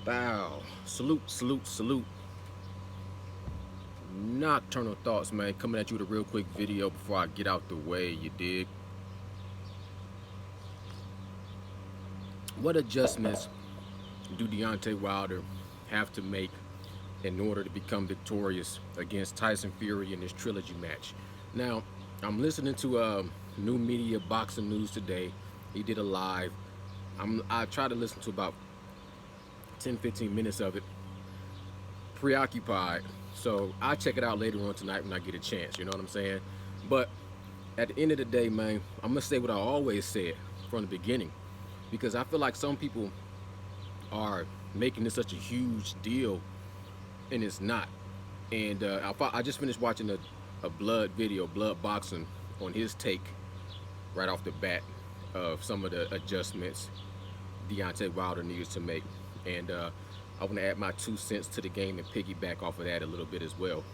Bow. Salute, salute, salute. Nocturnal thoughts, man. Coming at you with a real quick video before I get out the way, you dig? What adjustments do Deontay Wilder have to make in order to become victorious against Tyson Fury in this trilogy match? Now, I'm listening to New Media Boxing News today. He did a live. I try to listen to about 10, 15 minutes of it. Preoccupied. So I'll check it out later on tonight when I get a chance, you know what I'm saying? But at the end of the day, man, I'm gonna say what I always said from the beginning. Because I feel like some people are making this such a huge deal and it's not. And I just finished watching a blood video, blood boxing, on his take right off the bat of some of the adjustments Deontay Wilder needs to make. And I want to add my 2 cents to the game and piggyback off of that a little bit as well.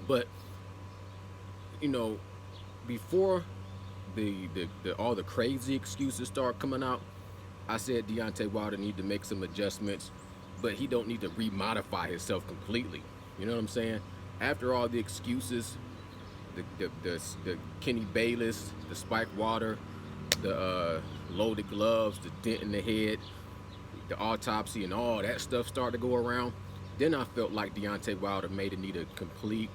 But you know, before the all the crazy excuses start coming out, I said Deontay Wilder need to make some adjustments, but he don't need to remodify himself completely. You know what I'm saying? After all the excuses, the Kenny Bayless, the spiked water, the loaded gloves, the dent in the head, the autopsy, and all that stuff started to go around, then I felt like Deontay Wilder made it need a complete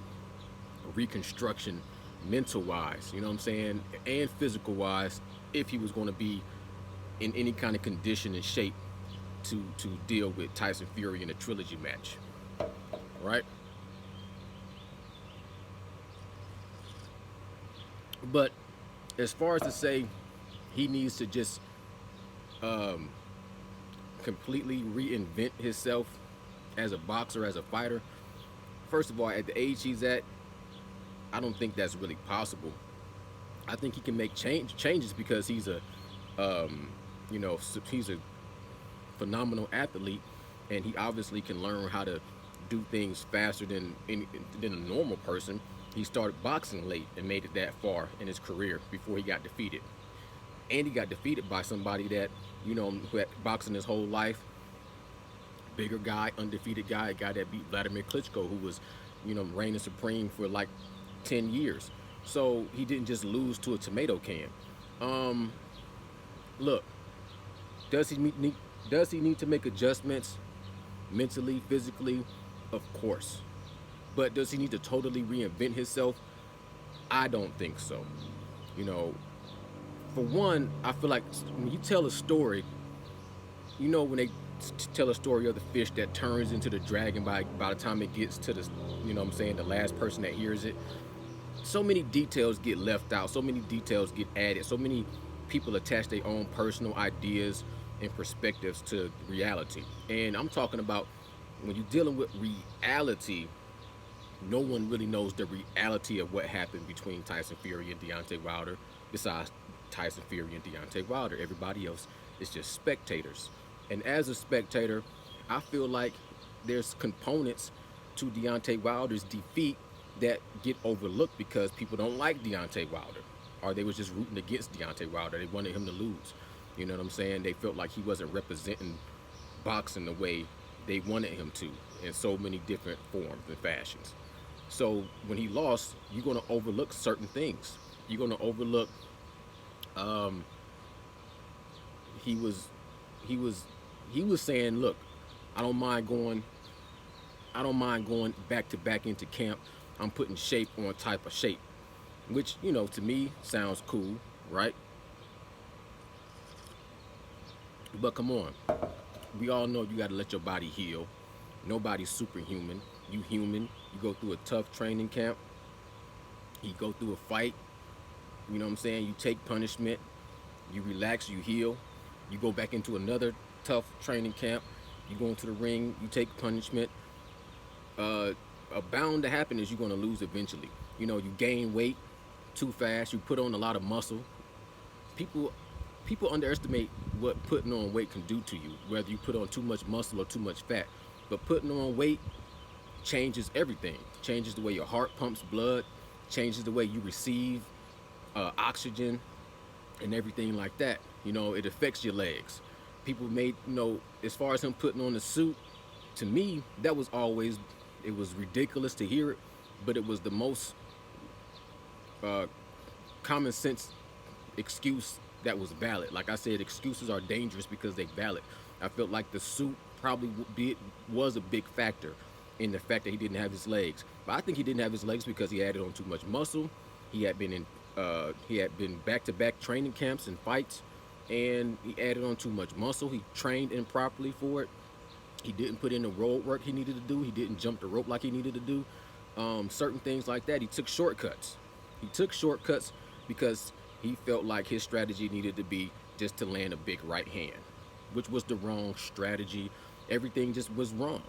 reconstruction, mental wise, you know what I'm saying, and physical wise, if he was going to be in any kind of condition and shape to deal with Tyson Fury in a trilogy match, right? But as far as to say he needs to just um, completely reinvent himself as a boxer, as a fighter, first of all, at the age he's at, I don't think that's really possible. I think he can make changes because he's a, um, he's a phenomenal athlete, and he obviously can learn how to do things faster than a normal person. He started boxing late and made it that far in his career before he got defeated. And he got defeated by somebody that, who had boxing his whole life, bigger guy, undefeated guy, a guy that beat Vladimir Klitschko, who was, reigning supreme for like 10 years. So he didn't just lose to a tomato can. Um, Look, does he need to make adjustments mentally, physically? Of course. But does he need to totally reinvent himself? I don't think so. You know, for one, I feel like when you tell a story, when they tell a story of the fish that turns into the dragon by the time it gets to the, what I'm saying, the last person that hears it, so many details get left out, so many details get added, so many people attach their own personal ideas and perspectives to reality. And I'm talking about when you're dealing with reality, no one really knows the reality of what happened between Tyson Fury and Deontay Wilder besides Tyson Fury and Deontay Wilder. Everybody else is just spectators. And as a spectator, I feel like there's components to Deontay Wilder's defeat that get overlooked because people don't like Deontay Wilder, or they was just rooting against Deontay Wilder. They wanted him to lose. You know what I'm saying? They felt like he wasn't representing boxing the way they wanted him to in so many different forms and fashions. So when he lost, you're gonna overlook certain things. You're gonna overlook um, he was he was he was saying, look, I don't mind going I don't mind going back to back into camp. I'm putting shape on type of shape, which, to me sounds cool, right? But come on, we all know you got to let your body heal. Nobody's superhuman. You human. You go through a tough training camp. You go through a fight. You know what I'm saying? You take punishment. You relax. You heal. You go back into another tough training camp. You go into the ring. You take punishment. Uh, Bound to happen is you're going to lose eventually. You gain weight too fast. You put on a lot of muscle. People people underestimate what putting on weight can do to you, whether you put on too much muscle or too much fat. But putting on weight changes everything. Changes the way your heart pumps blood, changes the way you receive oxygen and everything like that. It affects your legs. People made, as far as him putting on the suit, to me, that was always, it was ridiculous to hear it, but it was the most uh, common sense excuse that was valid. Like I said, excuses are dangerous because they valid. I felt like the suit probably was a big factor in the fact that he didn't have his legs. But I think he didn't have his legs because he added on too much muscle. He had been back to back training camps and fights, and he added on too much muscle. He trained improperly for it. He didn't put in the road work he needed to do. He didn't jump the rope like he needed to do. Certain things like that. He took shortcuts. He took shortcuts because he felt like his strategy needed to be just to land a big right hand, which was the wrong strategy. Everything just was wrong.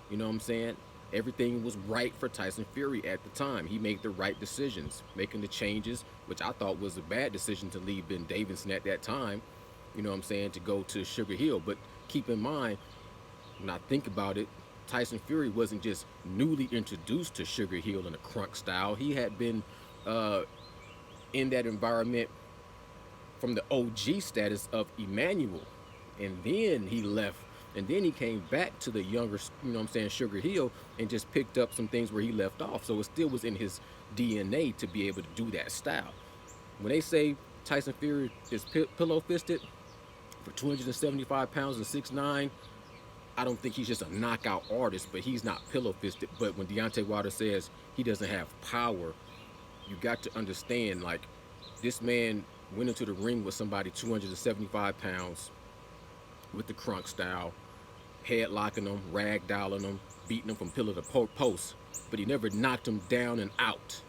You know what I'm saying? Everything was right for Tyson Fury at the time. He made the right decisions, making the changes, which I thought was a bad decision to leave Ben Davidson at that time, you know what I'm saying, to go to Sugar Hill. But keep in mind, when I think about it, Tyson Fury wasn't just newly introduced to Sugar Hill in a crunk style. He had been uh, in that environment from the OG status of Emmanuel. And then he left. And then he came back to the younger, Sugar Hill and just picked up some things where he left off. So it still was in his DNA to be able to do that style. When they say Tyson Fury is pillow fisted for 275 pounds and 6'9", I don't think he's just a knockout artist, but he's not pillow fisted. But when Deontay Wilder says he doesn't have power, you got to understand, like, this man went into the ring with somebody 275 pounds with the crunk style, headlocking them, ragdolling them, beating them from pillar to post, but he never knocked them down and out,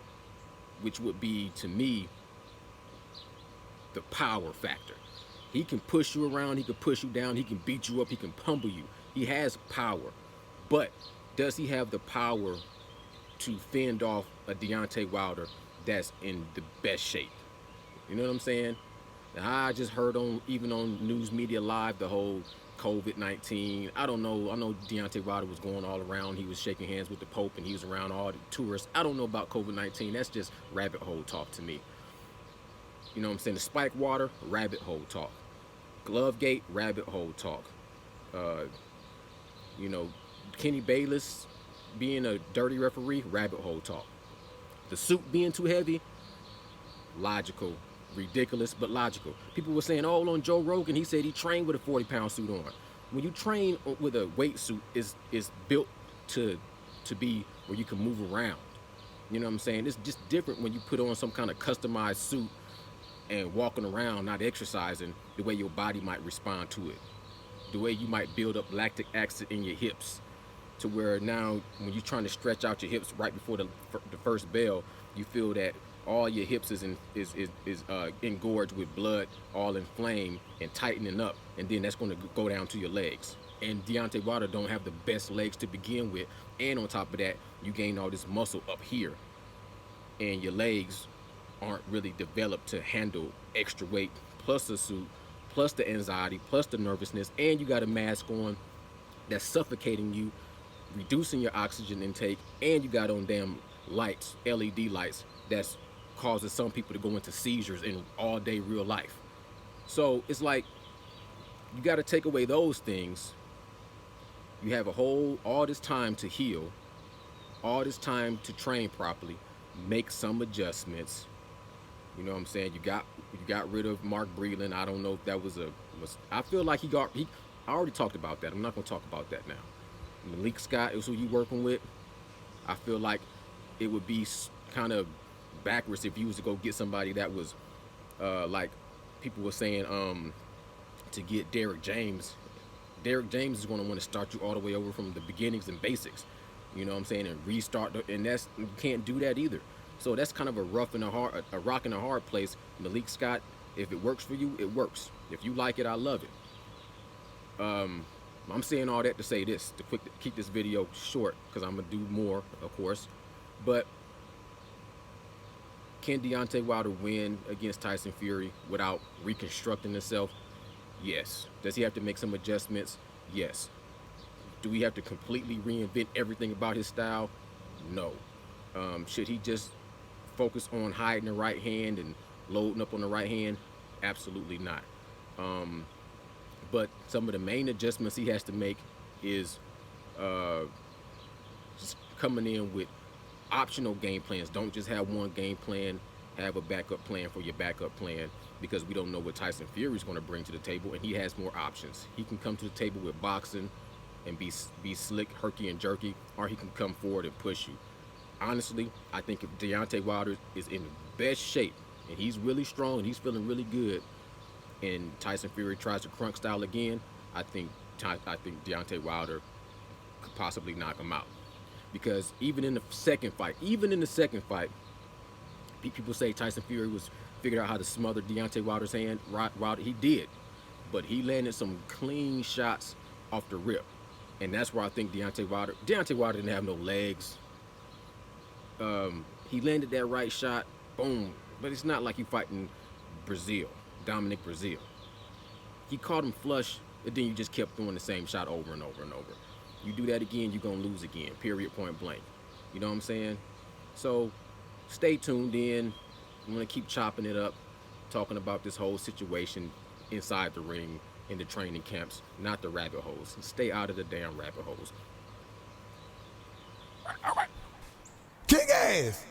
which would be, to me, the power factor. He can push you around, he can push you down, he can beat you up, he can pummel you. He has power, but does he have the power to fend off a Deontay Wilder that's in the best shape? You know what I'm saying? Now, I just heard even on News Media Live, the whole COVID-19. I don't know. I know Deontay Wilder was going all around. He was shaking hands with the Pope and he was around all the tourists. I don't know about COVID-19. That's just rabbit hole talk to me. You know what I'm saying? The spike water, rabbit hole talk. Glovegate, rabbit hole talk. Uh, Kenny Bayless being a dirty referee, rabbit hole talk. The suit being too heavy, logical. Ridiculous, but logical. People were saying, oh, on Joe Rogan, he said he trained with a 40-pound suit on. When you train with a weight suit, is built to be where you can move around. You know what I'm saying? It's just different when you put on some kind of customized suit and walking around, not exercising, the way your body might respond to it. The way you might build up lactic acid in your hips, to where now when you're trying to stretch out your hips right before the first bell, you feel that all your hips is engorged with blood, all inflamed and tightening up, and then that's going to go down to your legs. And Deontay Wilder don't have the best legs to begin with, and on top of that, you gain all this muscle up here, and your legs aren't really developed to handle extra weight, plus the suit, plus the anxiety, plus the nervousness, and you got a mask on that's suffocating you, reducing your oxygen intake, and you got on damn lights, LED lights, that's causes some people to go into seizures in all day real life. So it's like, you got to take away those things. You have all this time to heal, all this time to train properly, make some adjustments. You know what I'm saying? You got rid of Mark Breland. I don't know if that was I feel like I already talked about that. I'm not going to talk about that now. Malik Scott is who you working with. I feel like it would be kind of backwards if you was to go get somebody that was like people were saying to get Derrick James. Derrick James is going to want to start you all the way over from the beginnings and basics, you know what I'm saying, and restart, and you can't do that either. So that's kind of a rock and a hard place. Malik Scott, if it works for you, it works. If you like it, I love it. I'm saying all that to say this, to keep this video short, because I'm gonna do more, of course. But can Deontay Wilder win against Tyson Fury without reconstructing himself? Yes. Does he have to make some adjustments? Yes. Do we have to completely reinvent everything about his style? No. Should he just focus on hiding the right hand and loading up on the right hand? Absolutely not. But some of the main adjustments he has to make is uh, just coming in with optional game plans. Don't just have one game plan. Have a backup plan for your backup plan, because we don't know what Tyson Fury is going to bring to the table, and he has more options. He can come to the table with boxing and be slick, herky and jerky, or he can come forward and push you. Honestly, I think if Deontay Wilder is in the best shape and he's really strong and he's feeling really good, and Tyson Fury tries to crunk style again, I think Deontay Wilder could possibly knock him out. Because even in the second fight, people say Tyson Fury was figured out how to smother Deontay Wilder's hand. Wilder, he did, but he landed some clean shots off the rip, and that's where I think Deontay Wilder didn't have no legs. He landed that right shot, boom. But it's not like you fighting Brazil, Dominic Brazil. He caught him flush, and then you just kept throwing the same shot over and over and over. You do that again, you're gonna lose again. Period. Point blank. You know what I'm saying? So stay tuned in. I'm gonna keep chopping it up, talking about this whole situation inside the ring, in the training camps, not the rabbit holes. Stay out of the damn rabbit holes. Kick ass!